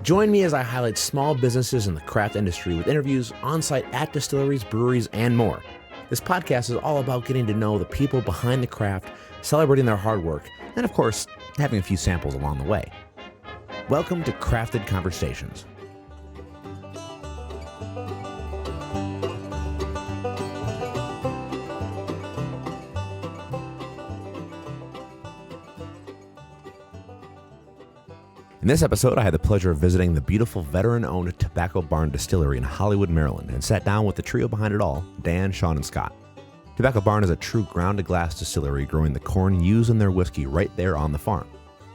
Join me as I highlight small businesses in the craft industry with interviews on-site at distilleries, breweries, and more. This podcast is all about getting to know the people behind the craft, celebrating their hard work, and of course, having a few samples along the way. Welcome to Crafted Conversations. In this episode, I had the pleasure of visiting the beautiful veteran-owned Tobacco Barn Distillery in Hollywood, Maryland, and sat down with the trio behind it all, Dan, Sean, and Scott. Tobacco Barn is a true ground-to-glass distillery growing the corn used in their whiskey right there on the farm.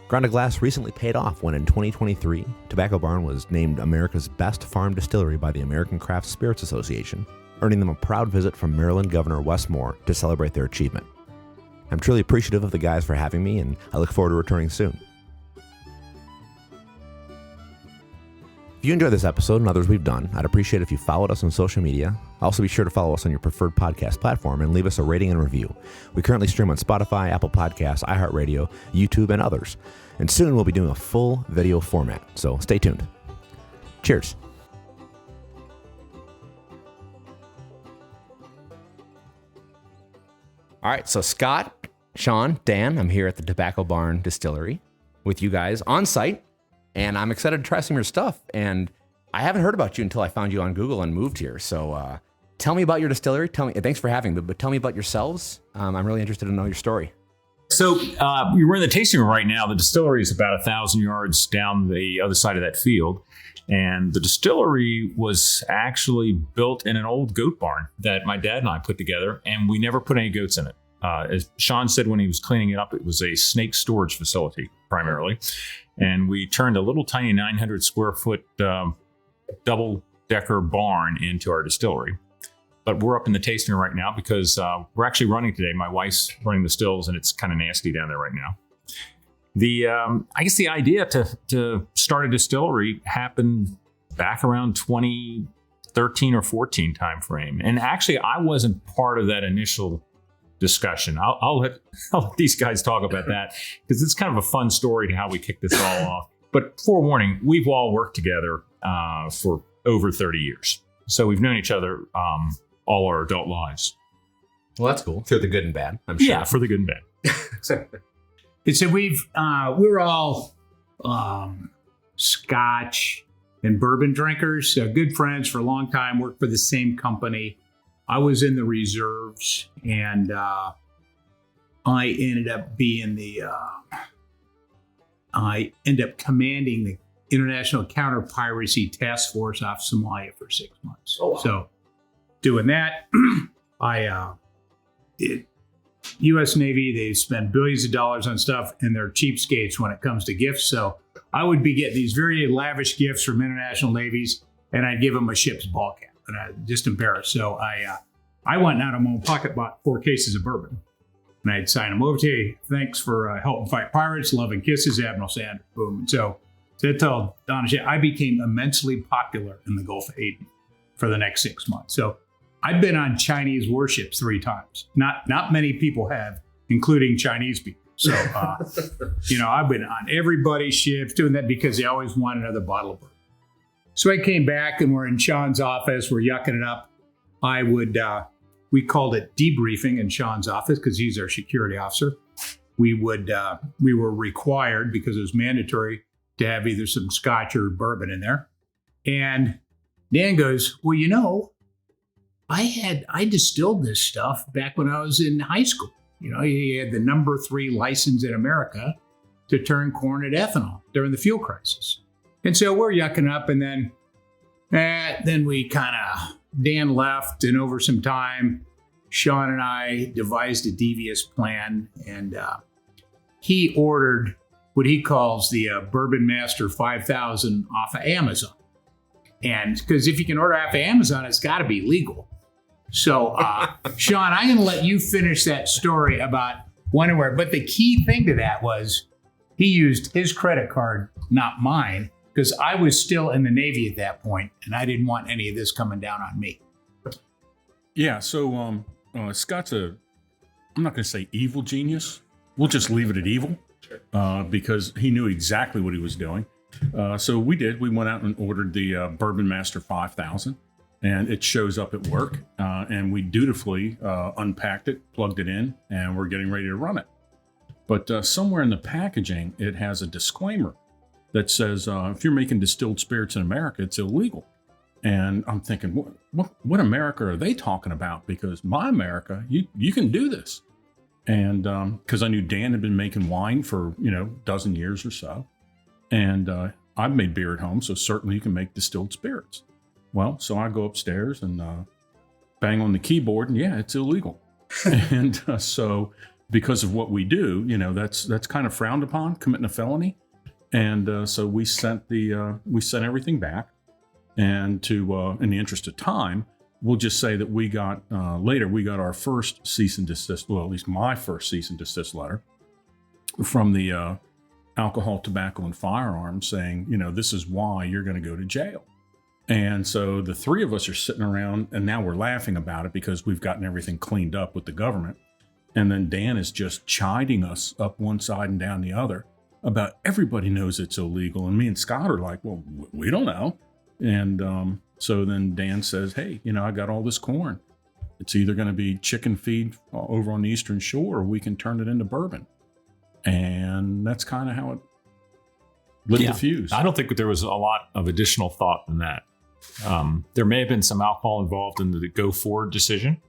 Ground-to-glass recently paid off when in 2023, Tobacco Barn was named America's best farm distillery by the American Craft Spirits Association, earning them a proud visit from Maryland Governor Wes Moore to celebrate their achievement. I'm truly appreciative of the guys for having me, and I look forward to returning soon. If you enjoy this episode and others we've done, I'd appreciate if you followed us on social media. Also be sure to follow us on your preferred podcast platform and leave us a rating and review. We currently stream on Spotify, Apple Podcasts, iHeartRadio, YouTube, and others. And soon we'll be doing a full video format, so stay tuned. Cheers. All right, so Scott, Sean, Dan, I'm here at the Tobacco Barn Distillery with you guys on site. And I'm excited to try some of your stuff. And I haven't heard about you until I found you on Google and moved here. So tell me about your distillery. Thanks for having me, but tell me about yourselves. I'm really interested to know your story. So we're in the tasting room right now. The distillery is about 1,000 yards down the other side of that field. And the distillery was actually built in an old goat barn that my dad and I put together. And we never put any goats in it. As Sean said when he was cleaning it up, it was a snake storage facility primarily. And we turned a little tiny 900 square foot double-decker barn into our distillery. But we're up in the tasting room right now because we're actually running today. My wife's running the stills, and it's kind of nasty down there right now. I guess the idea to start a distillery happened back around 2013 or 14 timeframe. And actually, I wasn't part of that initial discussion. I'll let these guys talk about that because it's kind of a fun story to how we kicked this all off. But forewarning, we've all worked together for over 30 years. So we've known each other all our adult lives. Well, that's cool. Through the good and bad, I'm sure. Yeah, for the good and bad. So we're all Scotch and bourbon drinkers, good friends for a long time, worked for the same company. I was in the reserves, and I ended up commanding the International Counter-Piracy Task Force off Somalia for 6 months. Oh, wow. So doing that, U.S. Navy, they spend billions of dollars on stuff, and they're cheapskates when it comes to gifts. So I would be getting these very lavish gifts from international navies, and I'd give them a ship's ball cap. And I just embarrassed. So I went out of my own pocket, bought 4 cases of bourbon, and I'd sign them over to you. Thanks for helping fight pirates. Love and kisses, Admiral Sanders. Boom. And so to tell Donna, I became immensely popular in the Gulf of Aden for the next 6 months. So I've been on Chinese warships 3 times. Not many people have, including Chinese people. So I've been on everybody's ships doing that because they always want another bottle of bourbon. So I came back and we're in Sean's office. We're yucking it up. We called it debriefing in Sean's office because he's our security officer. We were required because it was mandatory to have either some scotch or bourbon in there. And Dan goes, well, I distilled this stuff back when I was in high school. He had the number 3 license in America to turn corn into ethanol during the fuel crisis. And so we're yucking up, and then we Dan left, and over some time, Sean and I devised a devious plan, and he ordered what he calls the Bourbon Master 5000 off of Amazon. And because if you can order off of Amazon, it's got to be legal. So, Sean, I'm going to let you finish that story about when and where. But the key thing to that was he used his credit card, not mine, because I was still in the Navy at that point, and I didn't want any of this coming down on me. Yeah, so Scott's I'm not going to say evil genius. We'll just leave it at evil because he knew exactly what he was doing. So we did. We went out and ordered the Bourbon Master 5000, and it shows up at work. And we dutifully unpacked it, plugged it in, and we're getting ready to run it. But somewhere in the packaging, it has a disclaimer that says, if you're making distilled spirits in America, it's illegal. And I'm thinking, what America are they talking about? Because my America, you can do this. And because I knew Dan had been making wine for, a dozen years or so. And I've made beer at home, so certainly you can make distilled spirits. Well, so I go upstairs and bang on the keyboard, and yeah, it's illegal. And so because of what we do, that's kind of frowned upon, committing a felony. And so we sent everything back. And to in the interest of time, we'll just say that we got our first cease and desist, well, at least my first cease and desist letter from the Alcohol, Tobacco, and Firearms saying, this is why you're going to go to jail. And so the three of us are sitting around, and now we're laughing about it because we've gotten everything cleaned up with the government. And then Dan is just chiding us up one side and down the other about everybody knows it's illegal. And me and Scott are like, well, we don't know. And so then Dan says, hey, I got all this corn. It's either going to be chicken feed over on the Eastern Shore, or we can turn it into bourbon. And that's kind of how it lit the fuse. I don't think there was a lot of additional thought than that. There may have been some alcohol involved in the go forward decision,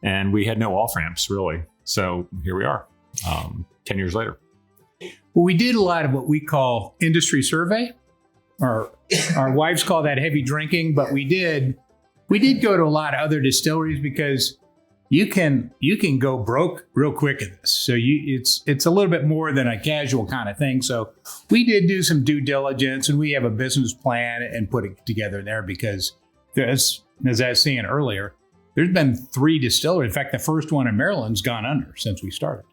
and we had no off ramps really. So here we are, 10 years later. Well, we did a lot of what we call industry survey. Our wives call that heavy drinking, but we did go to a lot of other distilleries because you can go broke real quick at this. So it's a little bit more than a casual kind of thing. So we did do some due diligence, and we have a business plan and put it together there because as I was saying earlier, there's been 3 distilleries. In fact, the first one in Maryland's gone under since we started.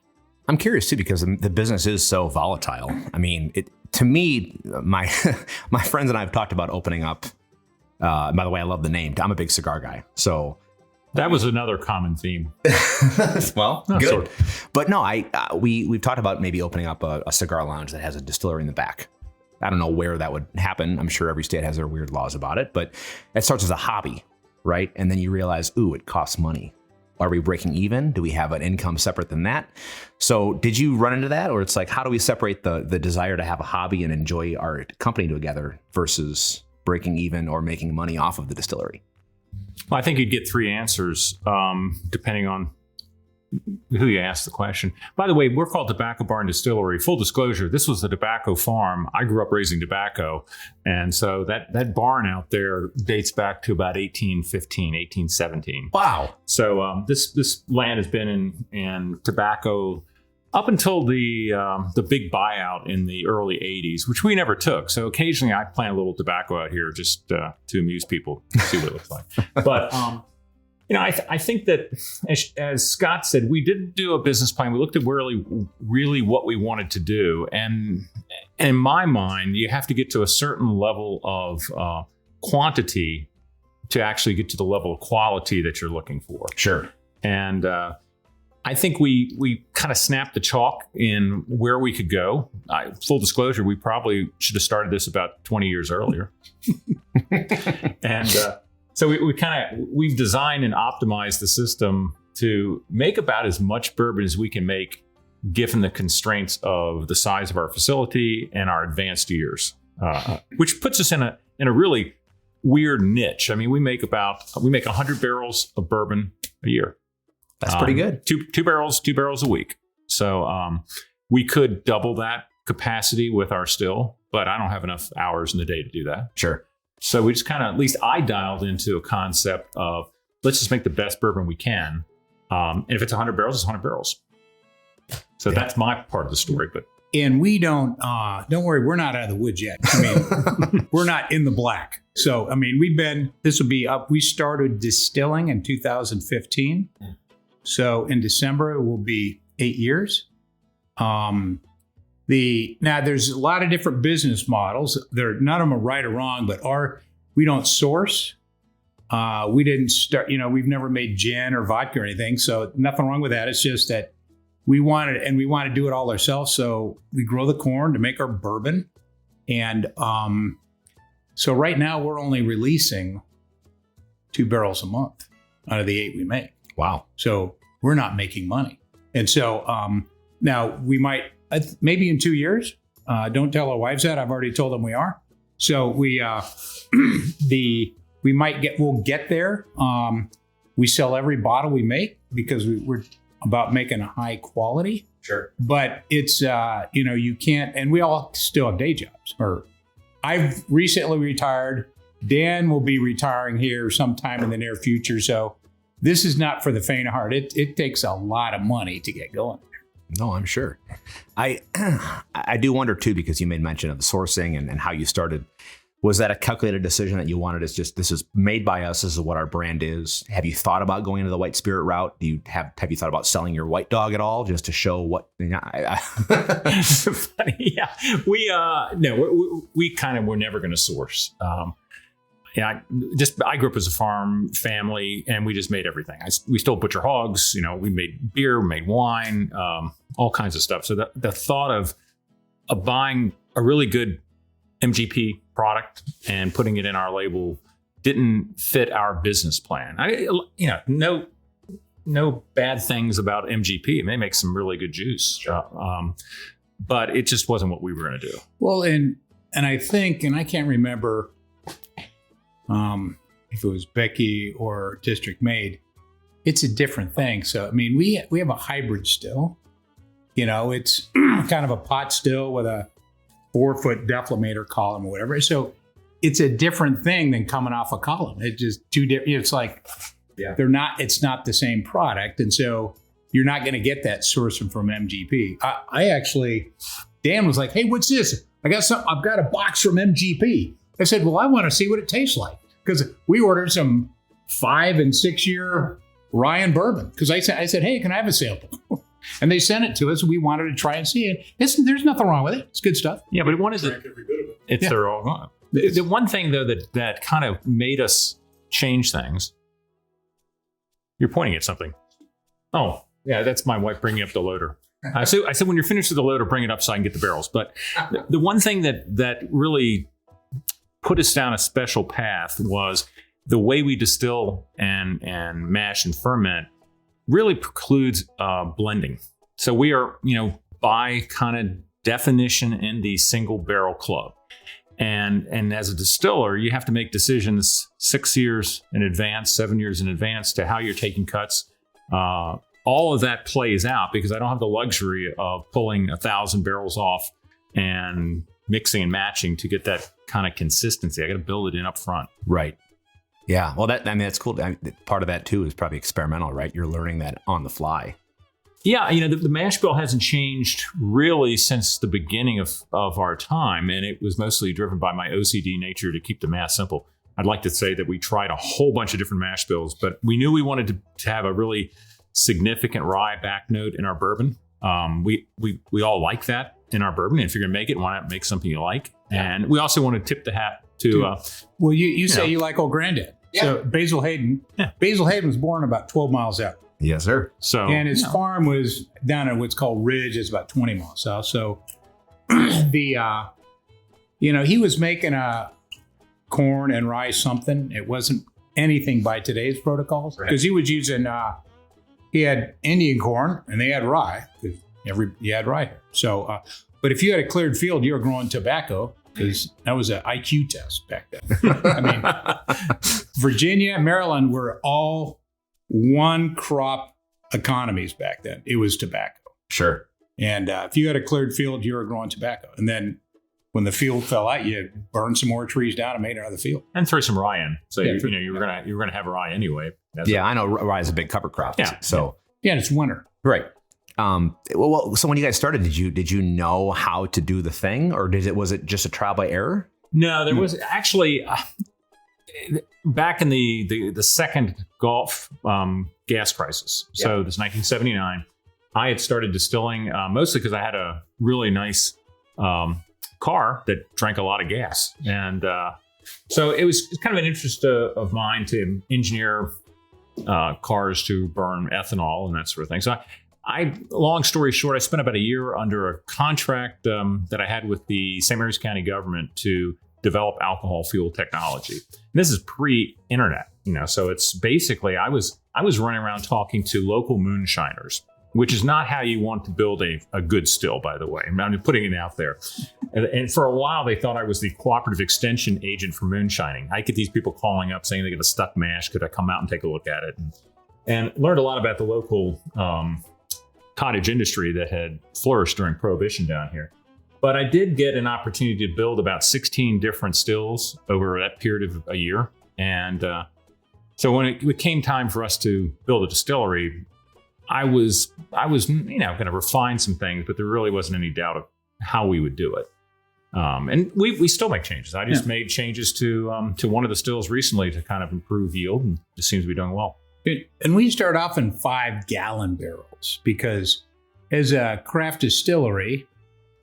I'm curious too, because the business is so volatile. I mean, to me, my friends and I have talked about opening up. By the way, I love the name. I'm a big cigar guy, so that was another common theme. Well, good. But no, we've talked about maybe opening up a cigar lounge that has a distillery in the back. I don't know where that would happen. I'm sure every state has their weird laws about it, but it starts as a hobby, right? And then you realize, ooh, it costs money. Are we breaking even? Do we have an income separate than that? So did you run into that? Or it's like, how do we separate the desire to have a hobby and enjoy our company together versus breaking even or making money off of the distillery? Well, I think you'd get 3 answers depending on who you ask the question. By the way, we're called Tobacco Barn Distillery. Full disclosure, this was the tobacco farm. I grew up raising tobacco. And so that barn out there dates back to about 1815, 1817. Wow. So this land has been in tobacco up until the big buyout in the early 80s, which we never took. So occasionally I plant a little tobacco out here just to amuse people, see what it looks like. But I think that, as Scott said, we didn't do a business plan. We looked at really what we wanted to do. And in my mind, you have to get to a certain level of quantity to actually get to the level of quality that you're looking for. Sure. And I think we kind of snapped the chalk in where we could go. Full disclosure, we probably should have started this about 20 years earlier. And so we've designed and optimized the system to make about as much bourbon as we can make, given the constraints of the size of our facility and our advanced years, which puts us in a really weird niche. I mean, we make 100 barrels of bourbon a year. That's pretty good. Two barrels a week. So we could double that capacity with our still, but I don't have enough hours in the day to do that. Sure. So we just kind of, at least I dialed into a concept of let's just make the best bourbon we can. And if it's 100 barrels, it's 100 barrels. So that's my part of the story. And we don't worry, we're not out of the woods yet. I mean, we're not in the black. So, I mean, this will be up. We started distilling in 2015. So in December, it will be 8 years. Now there's a lot of different business models. None of them are right or wrong, but we don't source. We didn't start, we've never made gin or vodka or anything. So nothing wrong with that. It's just that we want to do it all ourselves. So we grow the corn to make our bourbon, And so right now we're only releasing 2 barrels a month out of the 8 we make. Wow. So we're not making money. And so now we might, maybe in 2 years, don't tell our wives that. I've already told them we are. So we'll get there. We sell every bottle we make because we're about making a high quality. Sure. But it's, you can't, and we all still have day jobs. Or I've recently retired. Dan will be retiring here sometime in the near future. So this is not for the faint of heart. It takes a lot of money to get going. No, I'm sure. I do wonder too, because you made mention of the sourcing and how you started. Was that a calculated decision that you wanted? It's just, this is made by us. This is what our brand is. Have you thought about going into the white spirit route? Have you thought about selling your white dog at all, just to show what? Funny, yeah. We kind of were never going to source. I grew up as a farm family, and we just made everything. We still butcher hogs. We made beer, we made wine, all kinds of stuff. So the thought of buying a really good MGP product and putting it in our label didn't fit our business plan. No bad things about MGP. They make some really good juice, but it just wasn't what we were going to do. Well, and I think, and I can't remember if it was Becky or District Made, it's a different thing. So, I mean, we have a hybrid still. It's kind of a pot still with a 4-foot deflator column or whatever. So it's a different thing than coming off a column. It's just two different. It's like it's not the same product. And so you're not going to get that sourcing from MGP. I actually, Dan was like, hey, what's this? I've got a box from MGP. I said, well, I want to see what it tastes like. Because we ordered some 5 and 6 year Ryan bourbon. Because I said, hey, can I have a sample? And they sent it to us. We wanted to try and see it. There's nothing wrong with it. It's good stuff. Yeah, but one is they're all gone. The one thing though that kind of made us change things. You're pointing at something. Oh, yeah, that's my wife bringing up the loader. I said when you're finished with the loader, bring it up so I can get the barrels. But the one thing that really put us down a special path was the way we distill and mash and ferment really precludes blending. So we are, by kind of definition in the single barrel club. And as a distiller, you have to make decisions 6 years in advance, 7 years in advance to how you're taking cuts. All of that plays out because I don't have the luxury of pulling 1,000 barrels off and mixing and matching to get that kind of consistency. I got to build it in up front. Right. Yeah. Well, that's cool. Part of that too is probably experimental, right? You're learning that on the fly. Yeah. The mash bill hasn't changed really since the beginning of our time. And it was mostly driven by my OCD nature to keep the math simple. I'd like to say that we tried a whole bunch of different mash bills, but we knew we wanted to have a really significant rye back note in our bourbon. We all like that in our bourbon. And if you're going to make it, why not make something you like? Yeah. And we also want to tip the hat to... well, you say you like old granddad. Yeah. So Basil Hayden was born about 12 miles out. Yes, sir. So, and his farm was down at what's called Ridge. It's about 20 miles south. So he was making a corn and rye something. It wasn't anything by today's protocols because he was using, he had Indian corn and they had rye because you had rye here. So, but if you had a cleared field, you were growing tobacco because that was an IQ test back then. I mean, Virginia, Maryland were all one crop economies back then. It was tobacco. Sure. And if you had a cleared field, you were growing tobacco. And then when the field fell out, you burned some more trees down and made another field. And throw some rye in. So you were gonna have rye anyway. I know rye is a big cover crop. Yeah. So it's winter. Right. So when you guys started, did you know how to do the thing, or was it just a trial by error? No, there was actually back in the second Gulf gas crisis. So this 1979, I had started distilling mostly because I had a really nice car that drank a lot of gas, and so it's kind of an interest of mine to engineer cars to burn ethanol and that sort of thing. So long story short, I spent about a year under a contract that I had with the St. Mary's County government to develop alcohol fuel technology. And this is pre-internet, so it's basically I was running around talking to local moonshiners, which is not how you want to build a good still, by the way. I'm putting it out there. And for a while, they thought I was the cooperative extension agent for moonshining. I get these people calling up saying they get a stuck mash. Could I come out and take a look at it? And learned a lot about the local cottage industry that had flourished during Prohibition down here. But I did get an opportunity to build about 16 different stills over that period of a year. And so when it came time for us to build a distillery, I was going to refine some things, but there really wasn't any doubt of how we would do it. And we still make changes. I just made changes to one of the stills recently to kind of improve yield, and it seems to be doing well. And we start off in 5-gallon barrels because as a craft distillery,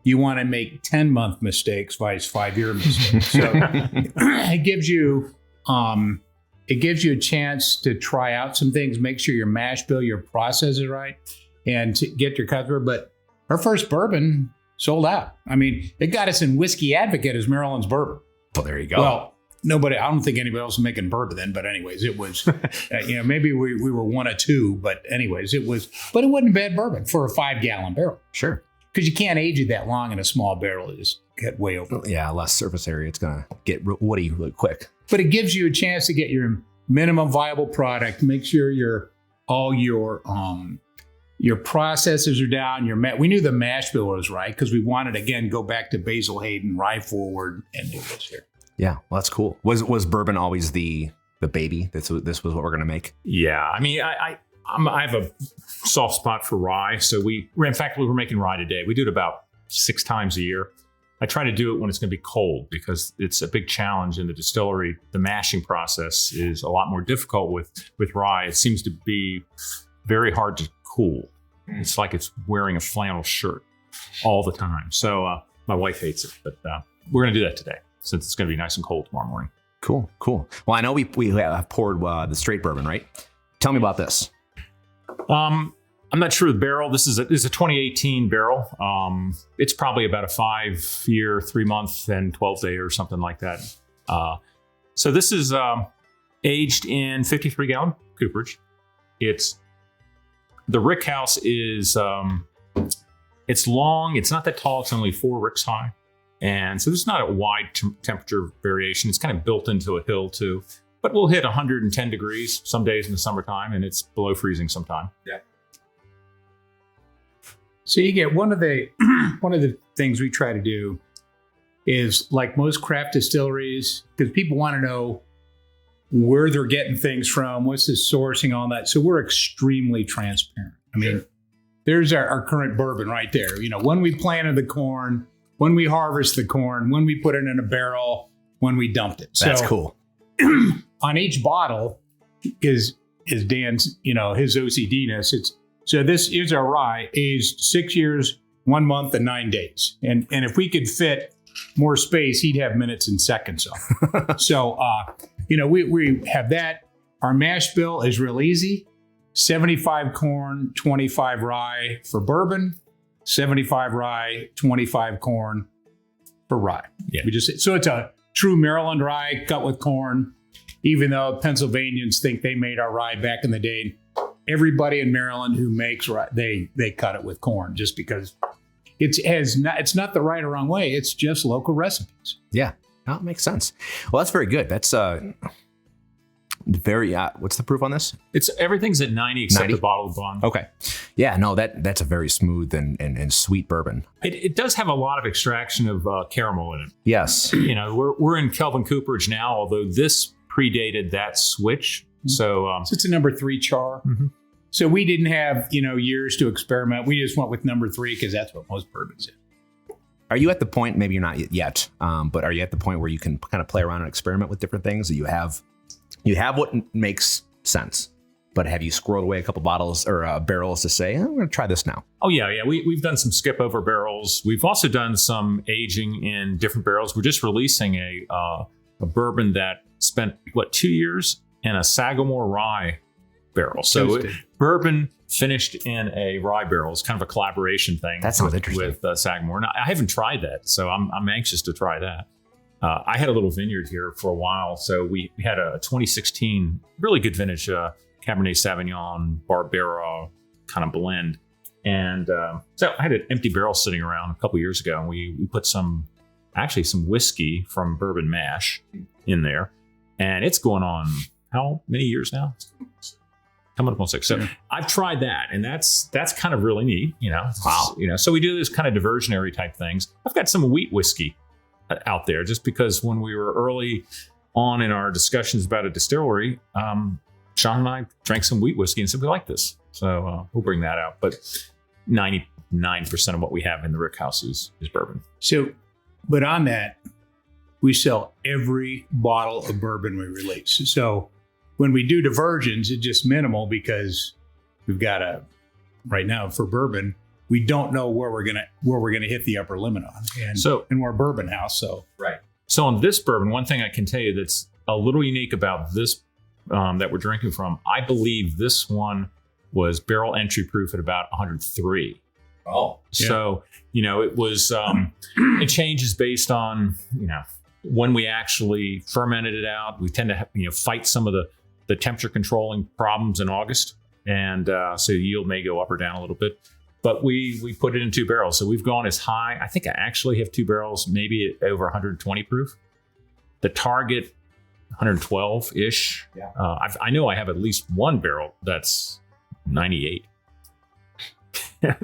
you want to make 10-month mistakes versus 5-year mistakes. So it gives you a chance to try out some things, make sure your mash bill, your process is right, and to get your customer. But our first bourbon sold out. I mean, it got us in Whiskey Advocate as Maryland's bourbon. Well, there you go. Well, I don't think anybody else was making bourbon then, but anyways, it was, maybe we were one of two, but anyways, it wasn't bad bourbon for a 5-gallon barrel. Sure. Because you can't age it that long in a small barrel. It just get way over. Yeah, less surface area. It's going to get woody really quick. But it gives you a chance to get your minimum viable product. Make sure all your processes are down. We knew the mash bill was right because we wanted, again, go back to Basil Hayden, rye forward, and do this here. Yeah, well, that's cool. Was bourbon always the baby? This was what we're going to make? Yeah, I mean, I have a soft spot for rye. So we were making rye today. We do it about 6 times a year. I try to do it when it's going to be cold because it's a big challenge in the distillery. The mashing process is a lot more difficult with rye. It seems to be very hard to cool. It's like it's wearing a flannel shirt all the time. So my wife hates it, but we're going to do that today since it's going to be nice and cold tomorrow morning. Cool. Well, I know we have poured the straight bourbon, right? Tell me about this. I'm not sure the barrel. This is a 2018 barrel. It's probably about a 5-year, 3-month, and 12-day or something like that. So this is aged in 53-gallon cooperage. The rick house is it's long. It's not that tall. It's only 4 ricks high, and so there's not a wide temperature variation. It's kind of built into a hill too. But we'll hit 110 degrees some days in the summertime, and it's below freezing sometime. Yeah. So you get one of the things we try to do is, like most craft distilleries, because people want to know where they're getting things from, what's the sourcing, all that. So we're extremely transparent. I mean, there's our current bourbon right there. When we planted the corn, when we harvest the corn, when we put it in a barrel, when we dumped it. That's cool. On each bottle is Dan's, his OCD-ness. So this is our rye, aged 6 years, 1 month, and 9 days. And if we could fit more space, he'd have minutes and seconds on. So, we have that. Our mash bill is real easy. 75 corn, 25 rye for bourbon, 75 rye, 25 corn for rye. Yeah. So it's a true Maryland rye cut with corn, even though Pennsylvanians think they made our rye back in the day. Everybody in Maryland who makes rye, they cut it with corn just because it's not the right or wrong way. It's just local recipes. Yeah, that makes sense. Well, that's very good. That's very, what's the proof on this? Everything's at 90 except 90? the bottle of bond. Okay. Yeah, no, that's a very smooth and sweet bourbon. It does have a lot of extraction of caramel in it. Yes. We're in Kelvin cooperage now, although this predated that switch. Mm-hmm. So it's a number 3 char. Mm-hmm. So we didn't have, years to experiment. We just went with number 3 because that's what most bourbons is. Are you at the point, maybe you're not yet, but are you at the point where you can kind of play around and experiment with different things? You have what makes sense, but have you squirreled away a couple bottles or barrels to say, I'm going to try this now? Oh, yeah. We've done some skip over barrels. We've also done some aging in different barrels. We're just releasing a bourbon that spent, 2 years in a Sagamore rye barrel. So Toasted. bourbon finished in a rye barrel is kind of a collaboration thing. That sounds interesting. With Sagamore. Now, I haven't tried that, so I'm anxious to try that. I had a little vineyard here for a while, so we had a 2016 really good vintage Cabernet Sauvignon Barbera kind of blend. And so I had an empty barrel sitting around a couple years ago, and we put some whiskey from Bourbon Mash in there. And it's going on how many years now? Coming up on 6. So I've tried that, and that's kind of really neat, you know. Wow. You know, so we do this kind of diversionary type things. I've got some wheat whiskey out there just because when we were early on in our discussions about a distillery, Sean and I drank some wheat whiskey and said we like this. So we'll bring that out. But 99% of what we have in the Rick House is bourbon. So, but on that, we sell every bottle of bourbon we release. So when we do diversions, it's just minimal because we've got right now for bourbon, we don't know where we're gonna hit the upper limit on. And we're a bourbon house, so right. So on this bourbon, one thing I can tell you that's a little unique about this that we're drinking from, I believe this one was barrel entry proof at about 103. Oh, so you know it was it changes based on when we actually fermented it out. We tend to fight some of the temperature controlling problems in August, and so the yield may go up or down a little bit. But we put it in 2 barrels, so we've gone as high. I think I actually have 2 barrels, maybe at over 120 proof. The target 112 ish. Yeah. I know I have at least 1 barrel that's 98.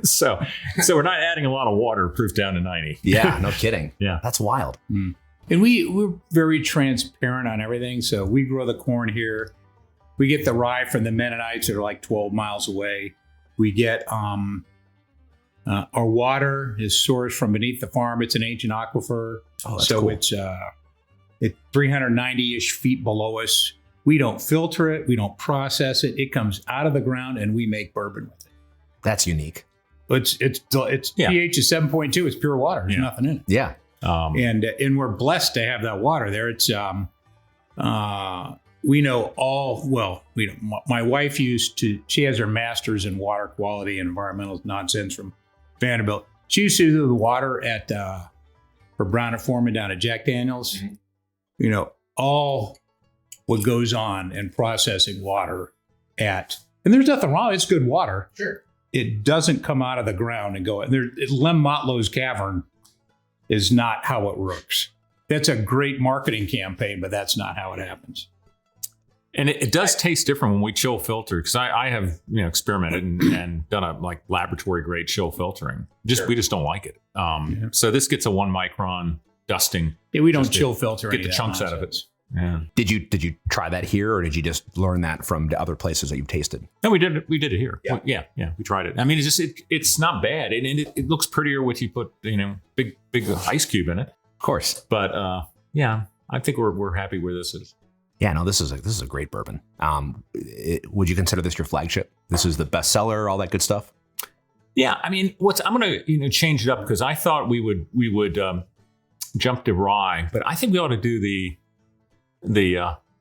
so we're not adding a lot of water proof down to 90. Yeah, no kidding. Yeah, that's wild. And we're very transparent on everything. So we grow the corn here. We get the rye from the Mennonites that are like 12 miles away. We get our water is sourced from beneath the farm. It's an ancient aquifer. Oh, that's so cool. it's 390-ish feet below us. We don't filter it. We don't process it. It comes out of the ground and we make bourbon with it. That's unique. It's pH is 7.2. It's pure water. There's nothing in it. Yeah. And we're blessed to have that water there. It's we know my wife she has her master's in water quality and environmental nonsense from Vanderbilt. She used to do the water at for Brown and Foreman down at Jack Daniels. Mm-hmm. All what goes on in processing water and there's nothing wrong. It's good water. Sure. It doesn't come out of the ground and go there. Lem Motlow's Cavern is not how it works. That's a great marketing campaign, but that's not how it happens. And it does taste different when we chill filter, because I have experimented and done a laboratory grade chill filtering. We just don't like it. So this gets a 1 micron dusting. Yeah, we don't chill filter. Get the chunks out of it. Yeah. Did you try that here, or did you just learn that from the other places that you've tasted? No, we did it. We did it here. Yeah. We tried it. I mean, it's not bad, and it looks prettier with you put big ice cube in it. Of course. But I think we're happy where this is. Yeah, no, this is a great bourbon. Would you consider this your flagship? This is the bestseller, all that good stuff. Yeah, I mean, I'm going to change it up because I thought we would jump to rye, but I think we ought to do the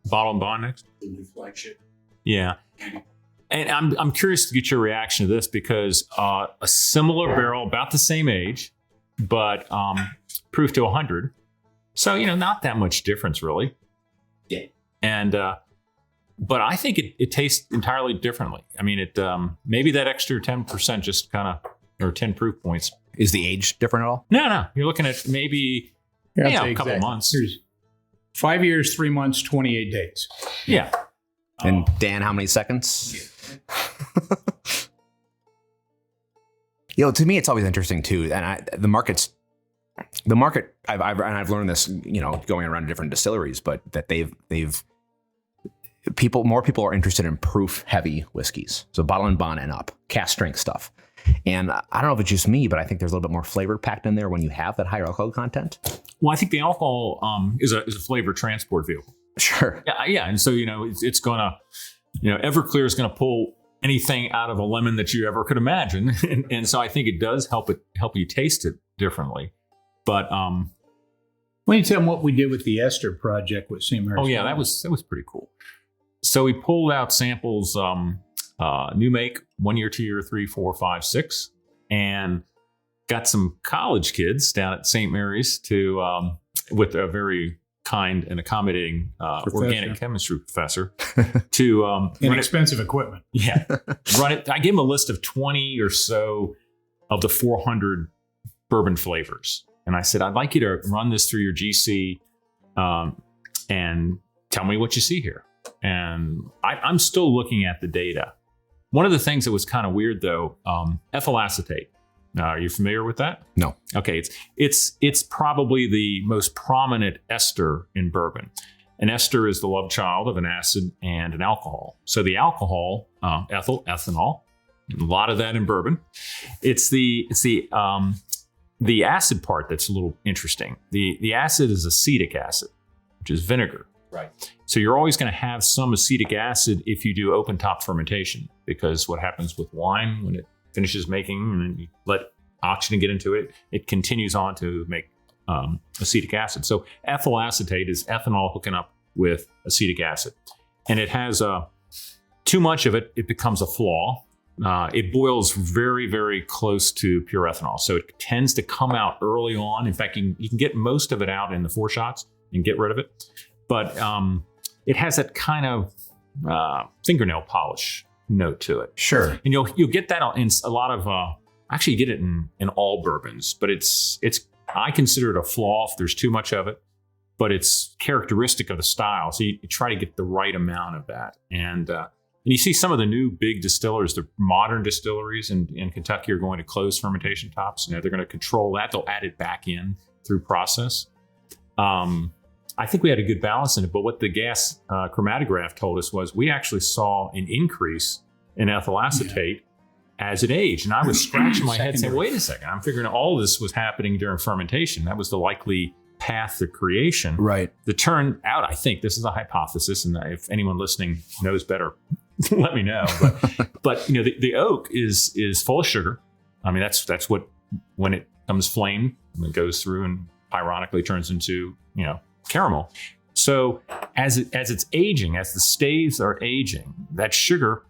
bottle and bond next. The new flagship. Yeah, and I'm curious to get your reaction to this because a similar barrel, about the same age, but proof to 100, so not that much difference really. Yeah. And but I think it tastes entirely differently. I mean, it maybe that extra 10% just kind of, or 10 proof points. Is the age different at all? No. You're looking at maybe a couple months. Here's 5 years, 3 months, 28 days. Yeah. And Dan, how many seconds? To me, it's always interesting too. And the market. I've learned this, going around to different distilleries, but that more people are interested in proof heavy whiskeys. So bottle and bond and up, cask strength stuff. And I don't know if it's just me, but I think there's a little bit more flavor packed in there when you have that higher alcohol content. Well, I think the alcohol is a flavor transport vehicle. Sure. Yeah. And so, it's going to, Everclear is going to pull anything out of a lemon that you ever could imagine. And so I think it does help you taste it differently. But why don't you tell them what we did with the Ester project with St. Mary's? Oh yeah, that was pretty cool. So we pulled out samples, new make, 1 year, 2 year, 3, 4, 5, 6, and got some college kids down at St. Mary's to, with a very kind and accommodating organic chemistry professor to inexpensive equipment. Yeah, run it. I gave him a list of 20 or so of the 400 bourbon flavors, and I said, I'd like you to run this through your GC and tell me what you see here. And I'm still looking at the data. One of the things that was kind of weird, though, ethyl acetate. Are you familiar with that? No. Okay, it's probably the most prominent ester in bourbon. An ester is the love child of an acid and an alcohol. So the alcohol, ethanol, a lot of that in bourbon. It's the acid part that's a little interesting. The acid is acetic acid, which is vinegar. Right. So you're always going to have some acetic acid if you do open top fermentation, because what happens with wine when it finishes making and you let oxygen get into it, it continues on to make acetic acid. So ethyl acetate is ethanol hooking up with acetic acid. And it has too much of it, it becomes a flaw. It boils very, very close to pure ethanol. So it tends to come out early on. In fact, you can get most of it out in the 4 shots and get rid of it. But it has that kind of fingernail polish note to it. Sure. And you'll get that in a lot of, actually you get it in all bourbons, but it's I consider it a flaw if there's too much of it, but it's characteristic of the style. So you try to get the right amount of that. And you see some of the new big distillers, the modern distilleries in Kentucky are going to close fermentation tops. They're going to control that. They'll add it back in through process. I think we had a good balance in it, but what the gas chromatograph told us was we actually saw an increase in ethyl acetate as it aged. And I was scratching my head saying, wait a second, I'm figuring all this was happening during fermentation. That was the likely path to creation. Right. The turn out, I think this is a hypothesis, and if anyone listening knows better, let me know. But the oak is full of sugar. I mean, that's what, when it comes flame, it goes through and ironically turns into, caramel. So as it's aging, as the staves are aging, that sugar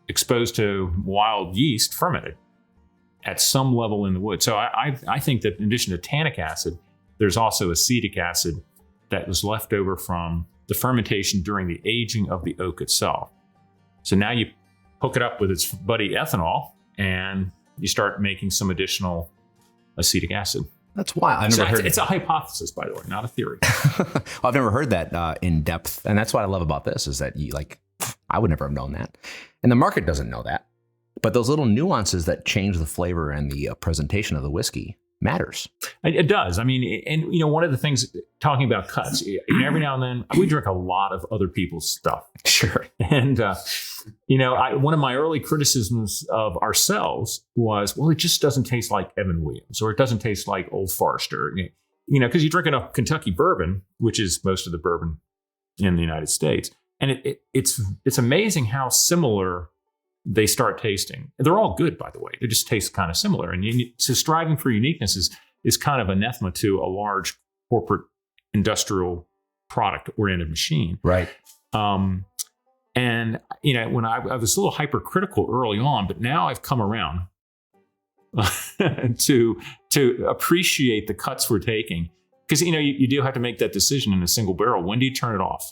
exposed to wild yeast fermented at some level in the wood. So I think that in addition to tannic acid, there's also acetic acid that was left over from the fermentation during the aging of the oak itself. So now you hook it up with its buddy ethanol and you start making some additional acetic acid. That's wild. I've never heard it's a hypothesis, by the way, not a theory. Well, I've never heard that in depth. And that's what I love about this is that I would never have known that. And the market doesn't know that. But those little nuances that change the flavor and the presentation of the whiskey matters. It does. I mean, and one of the things, talking about cuts, every now and then we drink a lot of other people's stuff. Sure. And, one of my early criticisms of ourselves was, well, it just doesn't taste like Evan Williams, or it doesn't taste like Old Forester, because you're drinking a Kentucky bourbon, which is most of the bourbon in the United States. And it's amazing how similar they start tasting. They're all good, by the way. They just taste kind of similar. And so striving for uniqueness is kind of anathema to a large corporate industrial product-oriented machine. Right. And, when I was a little hypercritical early on, but now I've come around to appreciate the cuts we're taking. Because, you do have to make that decision in a single barrel. When do you turn it off?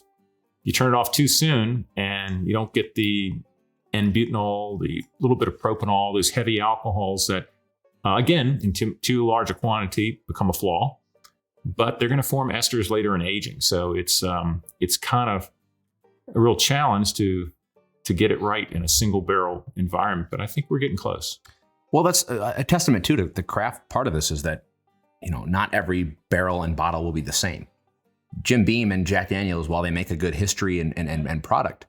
You turn it off too soon and you don't get the N-butanol, the little bit of propanol, those heavy alcohols that, again, in too large a quantity become a flaw. But they're going to form esters later in aging. So it's kind of a real challenge to get it right in a single barrel environment. But I think we're getting close. Well, that's a testament too to the craft part of this is that, not every barrel and bottle will be the same. Jim Beam and Jack Daniels, while they make a good history and product,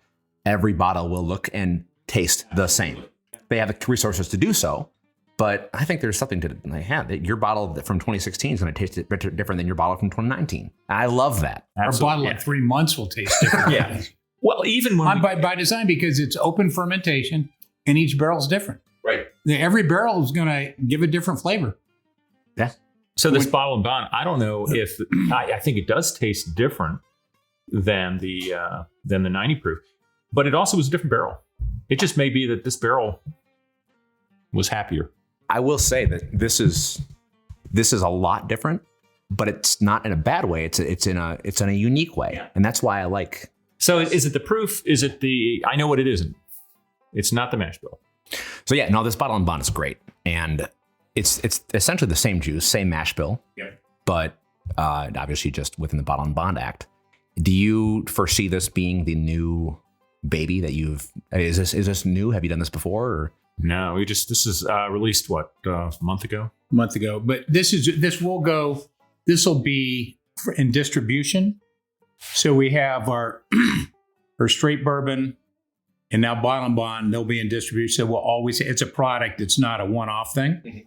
every bottle will look and taste the same. They have the resources to do so, but I think there's something to that your bottle from 2016 is going to taste different than your bottle from 2019. I love that. Absolutely. Our bottle in 3 months will taste different. Yeah. Well, even when by design, because it's open fermentation and each barrel is different. Right. Every barrel is going to give a different flavor. Yeah. So this bottle and bond, I don't know if I think it does taste different than the 90 proof. but it also was a different barrel. It just may be that this barrel was happier. I will say that this is a lot different, but it's not in a bad way. It's in a unique way, and that's why I like. So is it the proof? Is it the? I know what it isn't. It's not the mash bill. So yeah, no, this bottle and bond is great, and it's essentially the same juice, same mash bill, but obviously just within the Bottle and Bond Act. Do you foresee this being the new baby that is this new? Have you done this before? Or? No, this is released a month ago. But this will be in distribution. So we have our straight bourbon and now Bottle and Bond, they'll be in distribution. So we'll always, it's a product. It's not a one-off thing. Mm-hmm.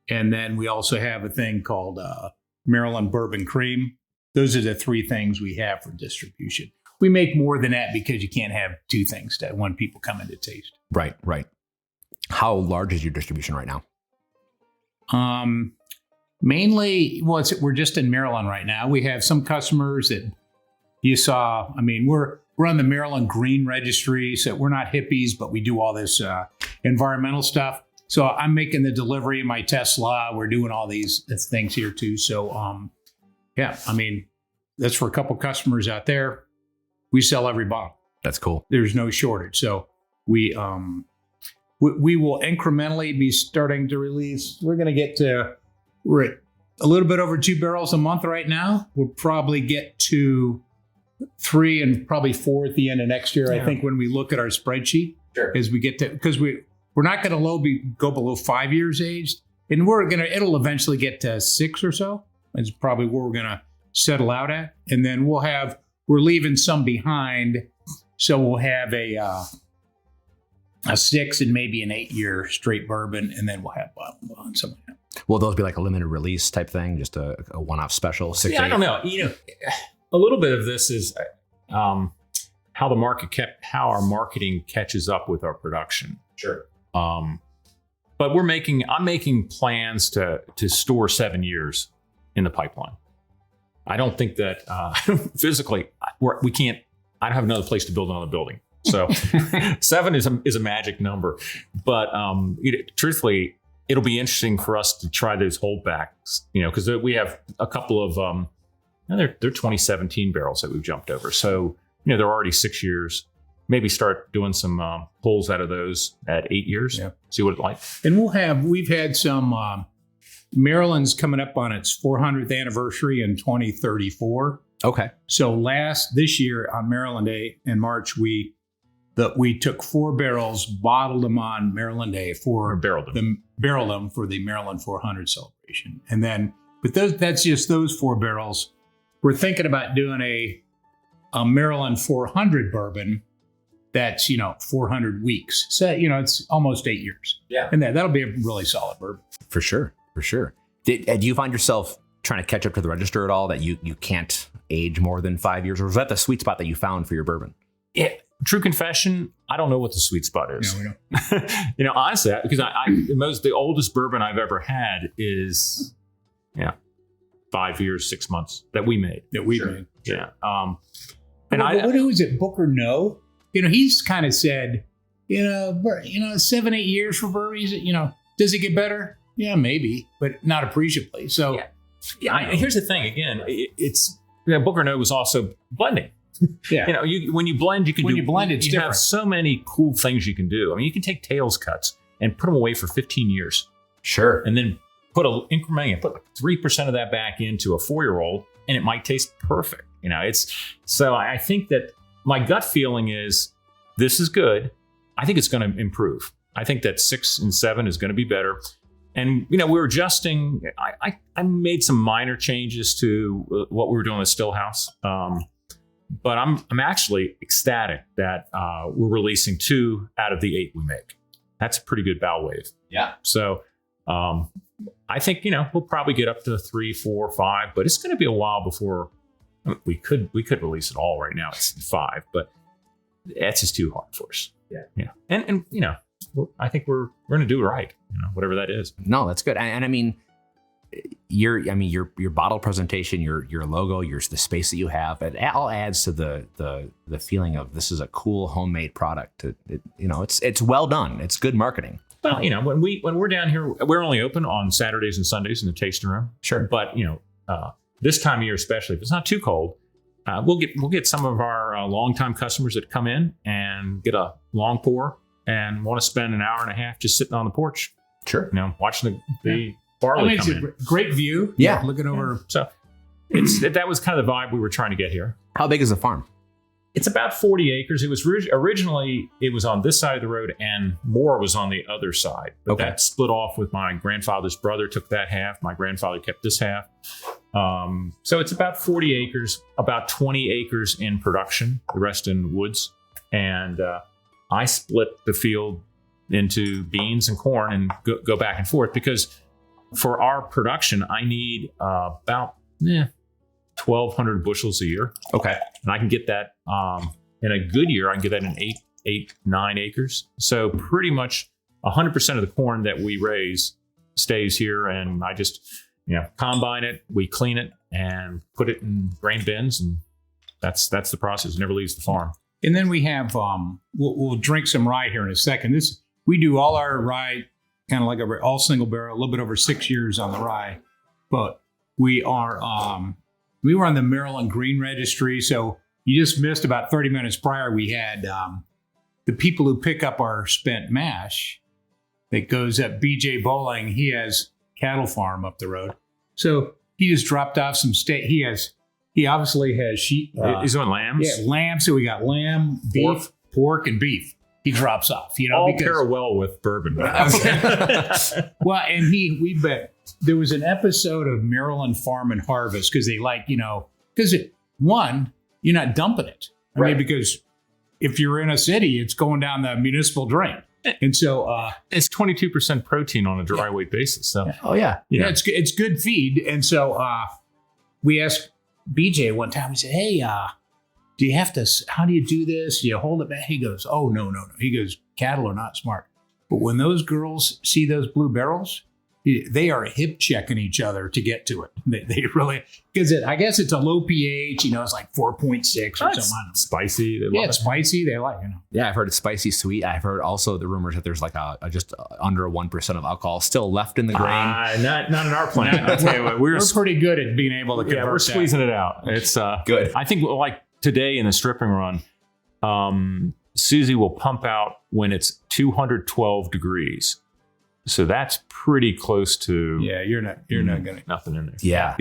And then we also have a thing called Maryland Bourbon Cream. Those are the three things we have for distribution. We make more than that because you can't have two things that when people come in to taste. Right. How large is your distribution right now? Mainly, we're just in Maryland right now. We have some customers that you saw. I mean, we're on the Maryland Green Registry, so we're not hippies, but we do all this environmental stuff. So I'm making the delivery in my Tesla. We're doing all these things here too. So, yeah, I mean, that's for a couple customers out there. We sell every bottle. That's cool. There's no shortage. So we will incrementally be starting to release. We're going to get to, we're at a little bit over 2 barrels a month right now. We'll probably get to 3 and probably 4 at the end of next year. Yeah. I think when we look at our spreadsheet, sure. As we get to, because we're not going to go below 5 years aged, and it'll eventually get to 6 or so. It's probably where we're going to settle out at. And then we're leaving some behind. So we'll have a 6 and maybe an 8-year straight bourbon, and then we'll have bottle and bond, something like that. Will those be like a limited release type thing, just a one-off special? 6 I don't know. A little bit of this is how our marketing catches up with our production. Sure. But I'm making plans to store 7 years in the pipeline. I don't think that physically we can't. I don't have another place to build another building. So 7 is a magic number, but truthfully, it'll be interesting for us to try those holdbacks, because we have a couple of, they're 2017 barrels that we've jumped over. So, they're already 6 years, maybe start doing some pulls out of those at 8 years, see what it's like. And we've had some, Maryland's coming up on its 400th anniversary in 2034. Okay. So this year on Maryland Day in March, we took 4 barrels, bottled them on Maryland Day barreled them for the Maryland 400 celebration. And then, but that's just those 4 barrels. We're thinking about doing a Maryland 400 bourbon that's, 400 weeks. So, it's almost 8 years. Yeah. And that'll be a really solid bourbon. For sure. Do you find yourself trying to catch up to the register at all, that you can't age more than 5 years? Or was that the sweet spot that you found for your bourbon? Yeah. True confession, I don't know what the sweet spot is. No, we don't. Honestly, because the oldest bourbon I've ever had is, 5 years, 6 months that we made. Made. Yeah. What was it, Booker No? He's kind of said, 7-8 years for bourbon. Does it get better? Yeah, maybe, but not appreciably. So, here's the thing. Again, Booker No was also blending. Yeah. When you blend, it's different. You have so many cool things you can do. I mean, you can take tails cuts and put them away for 15 years. Sure. And then put like 3% of that back into a 4-year-old, and it might taste perfect. So I think that my gut feeling is this is good. I think it's going to improve. I think that 6 and 7 is going to be better. And, we're adjusting. I made some minor changes to what we were doing with Stillhouse. But I'm actually ecstatic that we're releasing 2 out of the 8 we make. That's a pretty good bow wave. Yeah. So I think, we'll probably get up to 3, 4, 5, but it's going to be a while before we could release it all right now. It's 5, but that's just too hard for us. Yeah. And I think we're going to do it right, whatever that is. No, that's good. And I mean, your bottle presentation, your logo, the space that you have, it all adds to the feeling of this is a cool homemade product. It's well done. It's good marketing. Well, when we're down here, we're only open on Saturdays and Sundays in the tasting room. Sure. But this time of year, especially if it's not too cold, we'll get some of our longtime customers that come in and get a long pour and want to spend an hour and a half just sitting on the porch. Sure. Watching the barley come in. It's a great view. Yeah. Looking over. So that was kind of the vibe we were trying to get here. How big is the farm? It's about 40 acres. It was originally it was on this side of the road, and more was on the other side. But Okay. that split off with my grandfather's brother. Took that half. My grandfather kept this half. So it's about 40 acres. About 20 acres in production. The rest in woods. And I split the field into beans and corn and go back and forth because for our production, I need about 1,200 bushels a year. Okay. And I can get that in a good year. I can get that in 9 acres. So pretty much 100% of the corn that we raise stays here, and I just combine it. We clean it and put it in grain bins, and that's the process. It never leaves the farm. And then we have, we'll drink some rye here in a second. We do all our rye kind of like all single barrel, a little bit over 6 years on the rye. But we were on the Maryland Green Registry. So you just missed about 30 minutes prior. We had the people who pick up our spent mash that goes up BJ Bowling. He has cattle farm up the road. So he just dropped off some steak. He obviously has sheep. He's on lambs. Yeah, lamb. So we got lamb, beef, pork, and beef. He drops off, all pair well with bourbon. Well, and we bet there was an episode of Maryland Farm and Harvest because they because you're not dumping it. I mean, because if you're in a city, it's going down the municipal drain. And so it's 22% protein on a dry weight basis. So Oh yeah. yeah, it's good feed. And so we asked BJ one time, we said, hey, do you have to, how do you do this? Do you hold it back? He goes, oh, no. He goes, cattle are not smart. But when those girls see those blue barrels, they are hip checking each other to get to it. They really, because I guess it's a low pH, it's like 4.6 or something. Spicy. It's spicy. They like, Yeah, I've heard it's spicy sweet. I've heard also the rumors that there's like just under 1% of alcohol still left in the grain. Not in our plant. I'll tell you what, we're pretty good at being able to convert we're squeezing it out. It's good. I think like today in the stripping run, Susie will pump out when it's 212 degrees. So that's pretty close to. Yeah, you're not gonna nothing in there. Yeah.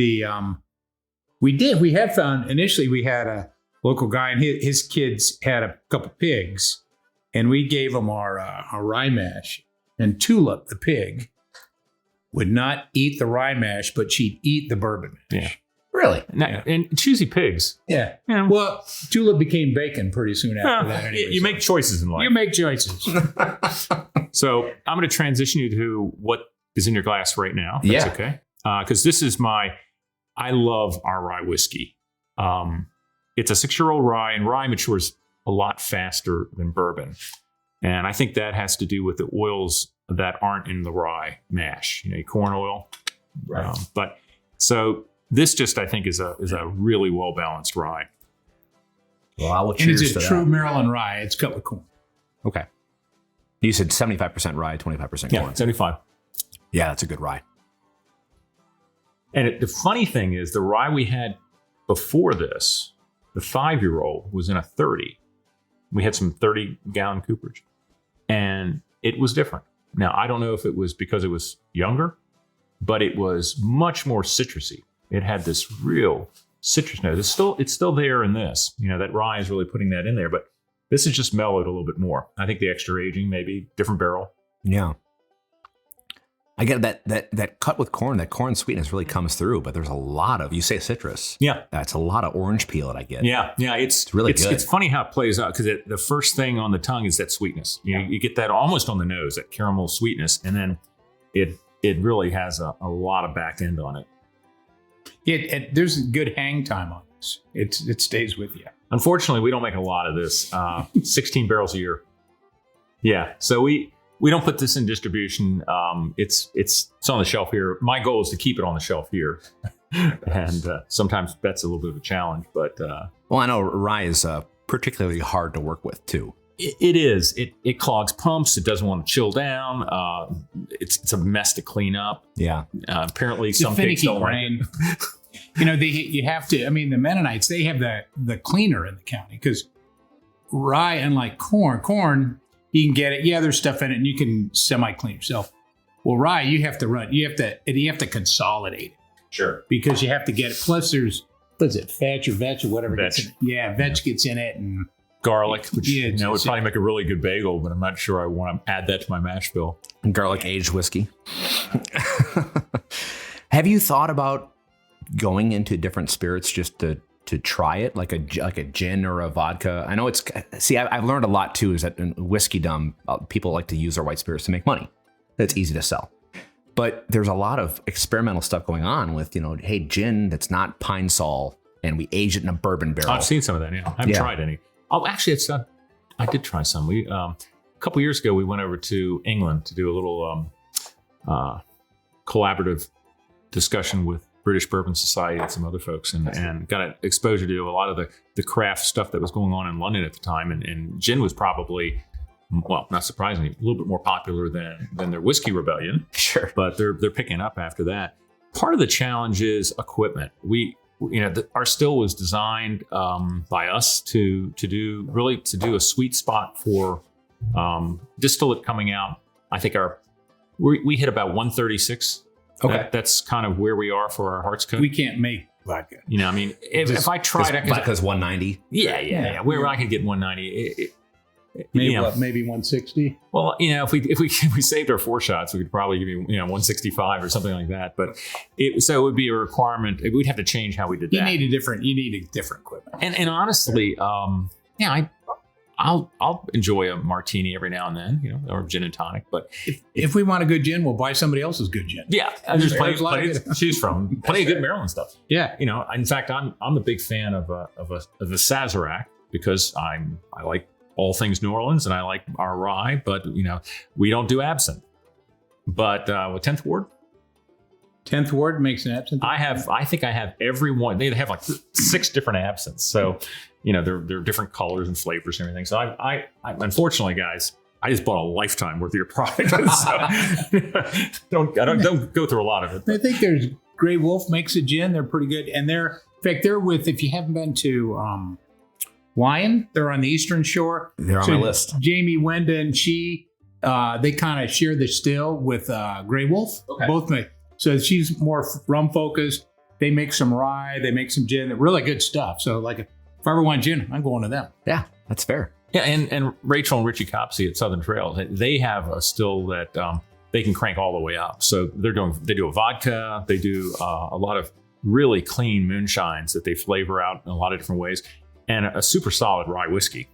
We had found initially we had a local guy and his kids had a couple pigs, and we gave them our rye mash. And Tulip, the pig, would not eat the rye mash, but she'd eat the bourbon mash. Yeah. Really? Now, and choosy pigs. Yeah. Yeah. Well, Tulip became bacon pretty soon after that. Anyway, you make choices in life. You make choices. So I'm going to transition you to what is in your glass right now. That's okay. Because this is I love our rye whiskey. It's a 6-year-old rye, and rye matures a lot faster than bourbon. And I think that has to do with the oils that aren't in the rye mash, corn oil. Right. But so this just, I think, is a really well-balanced rye. Well, I will And cheers it's to a that. true Maryland rye. It's cut with corn. Okay. You said 75% rye, 25% Yeah, corn. 75. Yeah, that's a good rye. And the funny thing is, the rye we had before this, the 5-year-old, was in a 30. We had some 30-gallon cooperage. And it was different. Now, I don't know if it was because it was younger, but it was much more citrusy. It had this real citrus note. It's still there in this. That rye is really putting that in there, but this is just mellowed a little bit more. I think the extra aging, maybe different barrel. Yeah. I get that cut with corn, that corn sweetness really comes through, but there's a lot of, you say citrus. Yeah. That's a lot of orange peel that I get. Yeah. It's really good. It's funny how it plays out because the first thing on the tongue is that sweetness. You get that almost on the nose, that caramel sweetness, and then it really has a lot of back end on it. There's a good hang time on this. It stays with you. Unfortunately, we don't make a lot of this. 16 barrels a year. Yeah. So we don't put this in distribution. It's on the shelf here. My goal is to keep it on the shelf here. And sometimes that's a little bit of a challenge, but Well, I know rye is particularly hard to work with too. it is. It clogs pumps. It doesn't want to chill down. It's a mess to clean up. Yeah. Apparently, It's some a pigs finicky don't like grain. it. You have to. I mean, the Mennonites, they have the cleaner in the county because rye, unlike corn, you can get it. Yeah, there's stuff in it, and you can semi-clean yourself. Well, rye, you have to consolidate it. Sure. Because you have to get it. Plus, there's vetch or whatever. Vetch. Gets in it. Yeah, vetch gets in it, and Garlic, which Yeah, would probably make a really good bagel, but I'm not sure I want to add that to my mash bill. Garlic aged whiskey. Have you thought about going into different spirits just to try it, like a gin or a vodka? I know I've learned a lot too, is that in whiskeydom, people like to use their white spirits to make money. It's easy to sell. But there's a lot of experimental stuff going on with, hey, gin that's not pine sol, and we age it in a bourbon barrel. I've seen some of that. Yeah, I haven't tried any. Oh, actually, I did try some. We a couple years ago we went over to England to do a little collaborative discussion with British Bourbon Society and some other folks, and got an exposure to a lot of the craft stuff that was going on in London at the time. And gin was probably, well, not surprisingly, a little bit more popular than their whiskey rebellion. Sure. But they're picking up after that. Part of the challenge is equipment. Our still was designed by us to do a sweet spot for distillate coming out. I think we hit about 136. Okay. That's kind of where we are for our Heart's Coat. we can't make vodka. I mean, if I tried, Vodka's 190. yeah. Where I could get 190. Maybe 160. Well, if we saved our 4 shots, we could probably give you 165 or something like that. But it would be a requirement. We'd have to change how we did that. You need a different equipment. And honestly, I'll enjoy a martini every now and then, or gin and tonic. But If we want a good gin, we'll buy somebody else's good gin. yeah, there's There's a lot plenty of to choose from. Plenty of good Maryland stuff. Yeah. In fact, I'm a big fan of the Sazerac because I like all things New Orleans and I like our rye, but we don't do absinthe. But with 10th Ward, 10th Ward makes an absinthe. I think I have every one. They have like 6 different absinthes. So, they're different colors and flavors and everything. So I unfortunately, guys, I just bought a lifetime worth of your product. So don't go through a lot of it. I think there's Grey Wolf makes a gin. They're pretty good. And they're with, if you haven't been to Lyon, they're on the Eastern Shore. They're on my list. Jamie Wenda and they kind of share the still with Grey Wolf. Okay. Both make. So she's more rum focused. They make some rye. They make some gin. They're really good stuff. So like if I ever want gin, I'm going to them. Yeah, that's fair. Yeah, and Rachel and Richie Copsey at Southern Trail, they have a still that they can crank all the way up. So they do a vodka. They do a lot of really clean moonshines that they flavor out in a lot of different ways, and a super solid rye whiskey.